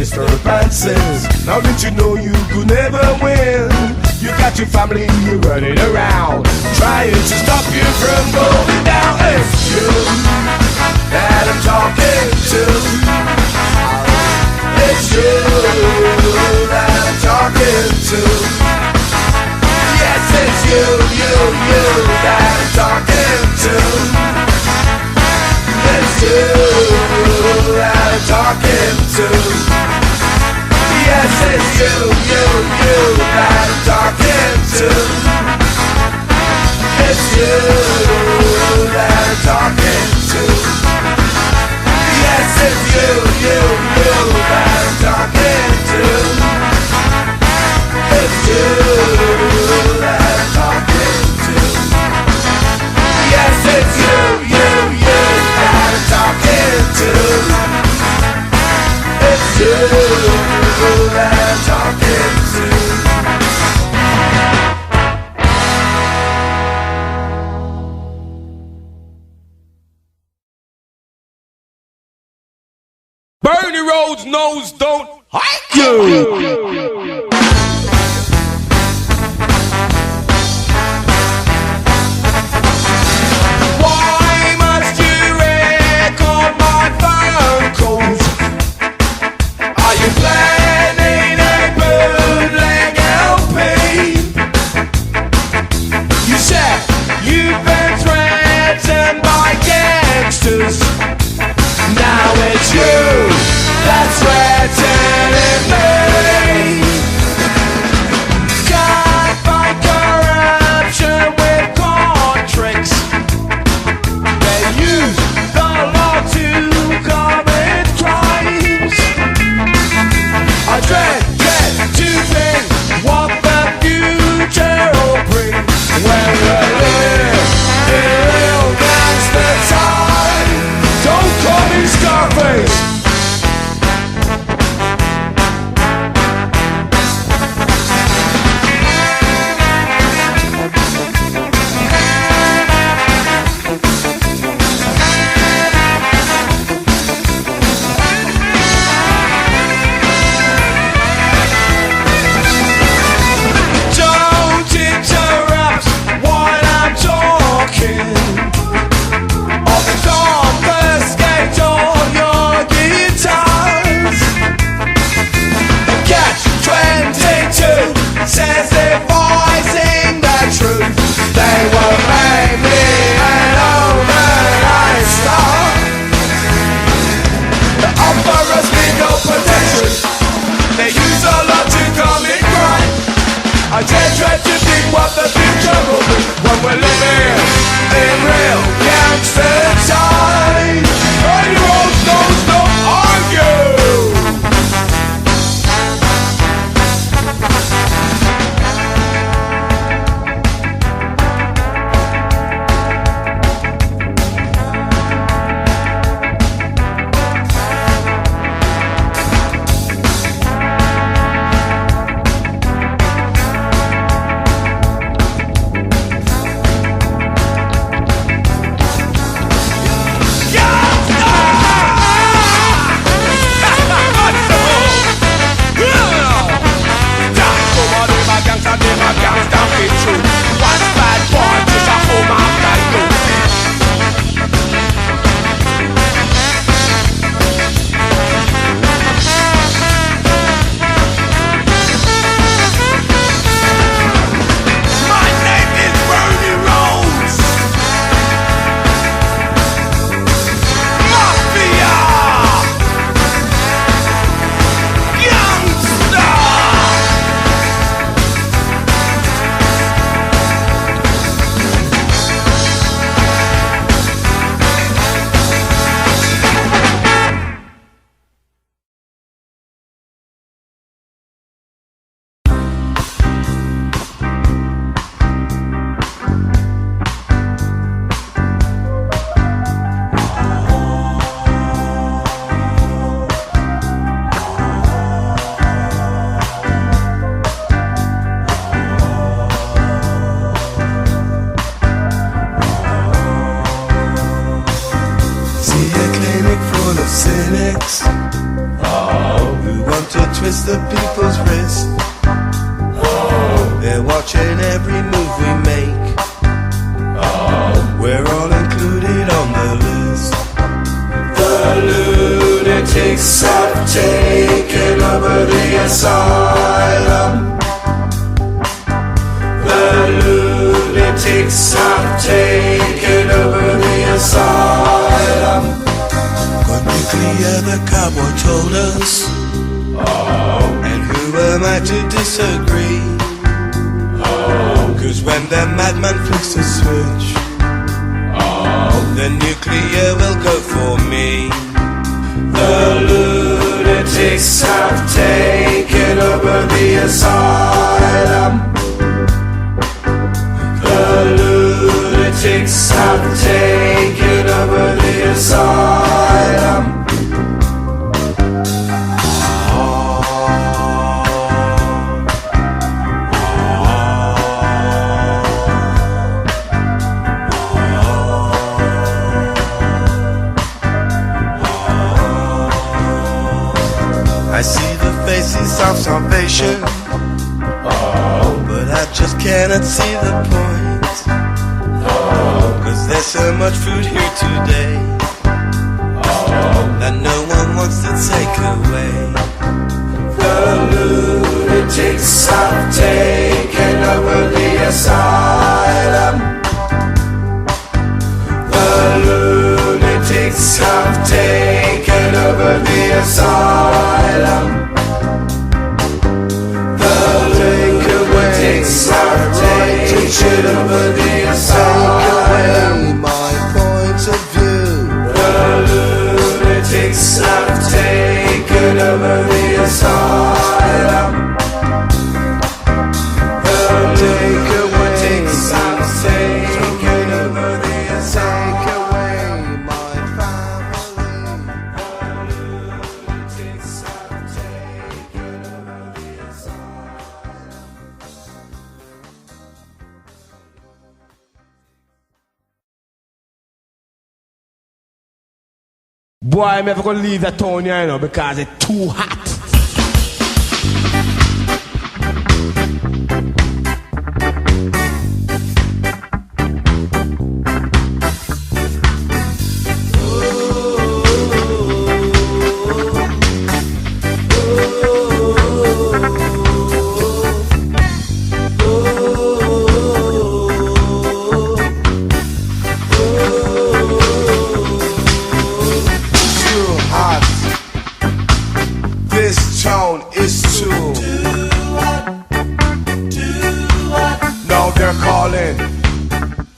disturbances. Now did you know you could never win? You got your family, you're running around, trying to stop you from going down. It's you that I'm talking to. It's you that I'm talking to. Yes, it's you that I'm talking to. It's you that I'm talking to. Yes, it's you that I'm talking to. It's you that I'm talking to. Yes, it's you that I'm talking to. It's you that I'm talking to. Yes, it's you that I'm talking to. It's you that I'm talking to. Bernie Rhodes knows don't hike you. Why must you record my phone calls? Are you planning a bootleg LP? You said you've been threatened by gangsters. Now it's you that's threatening me. Can't fight corruption with court tricks. They use the law to commit crimes. I dread to think what the future will bring when we're living in real gangster time. Don't call me Scarface. Don't interrupt while I'm talking, or the confiscate all your guitars. The Catch-22 says they're voicing the truth. They will make me an overnight star. They offer us legal protection. They use a lot to commit crime. I dare try to think what the future will be when we're living in real gangster time. Bernie Rhodes knows don't argue. cynics, who twist the people's wrist. They're watching every move we make. We're all included on the list. The lunatics have taken over the asylum. The lunatics have taken over the asylum. Got nuclear, the cowboy told us. And who am I to disagree? 'Cause when the madman flicks the switch, the nuclear will go for me. The lunatics have taken over the asylum. The lunatics have taken over the asylum. I see the faces of salvation, but I just cannot see the point. 'Cause there's so much food here today that no one wants to take away. The lunatics have taken over the asylum. The lunatics have taken over the asylum. The lunatics have taken over the asylum. Take away my point of view. The lunatics have taken over the asylum. The lunatics have taken over the asylum. Take away my family. The lunatics have taken over the asylum. Boy, I'm never gonna leave that town here, you know, because it's too hot.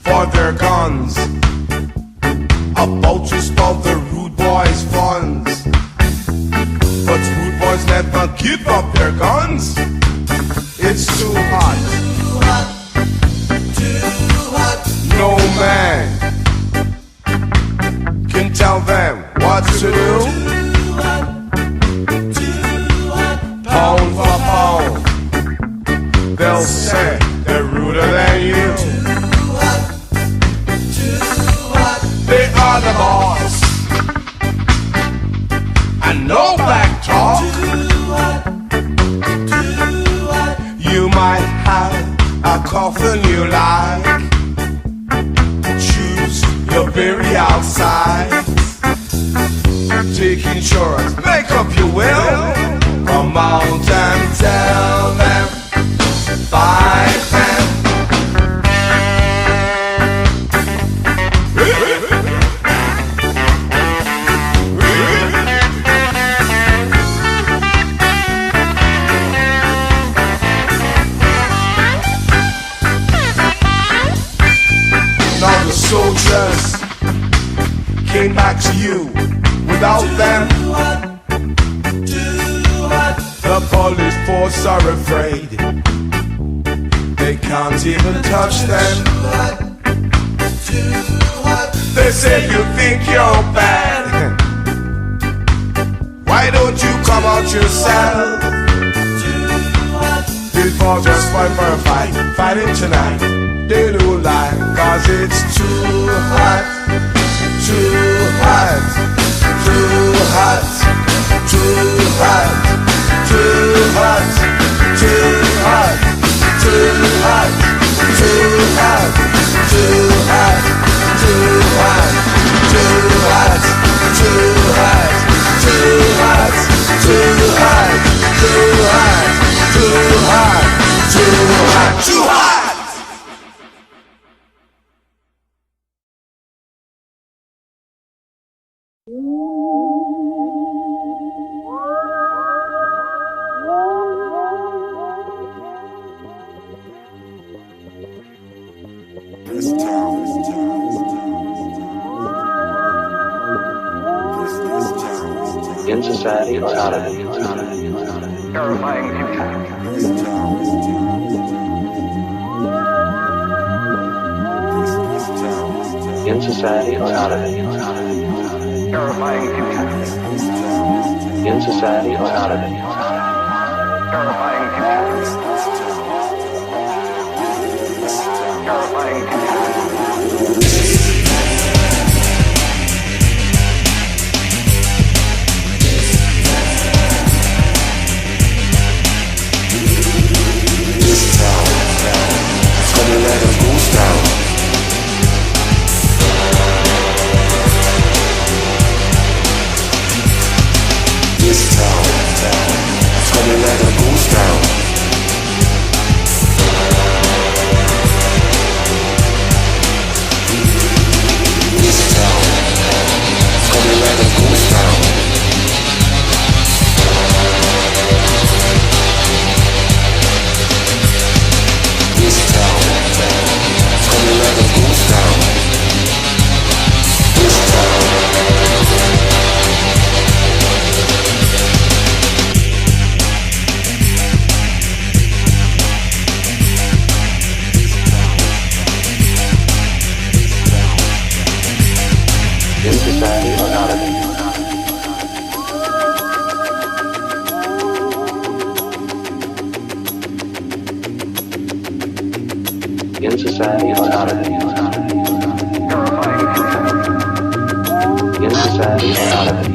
For their guns, about to stop the rude boys' funds. But rude boys never give up their guns. It's too hot. No man can tell them what to do. Pound for pound, they'll say they're ruder than you. They are the boss, and no back talk. You might have a coffin you like. Choose your very outside. Take insurance, make up your will. Come out and tell them. Fight them. Now the soldiers came back to you. Without them, the police force are afraid. They can't even touch them. They say you think you're bad. Why don't you come out yourself? Before just fight for a fight, fighting tonight. They don't lie, 'cause it's too hot. Too hot. Too hot. Too hot. Too In society or out of it. Terrifying future. In society or out of it. Terrifying future. In society or out of it. Terrifying future. Terrifying future. In society or out of it. In society or out of it.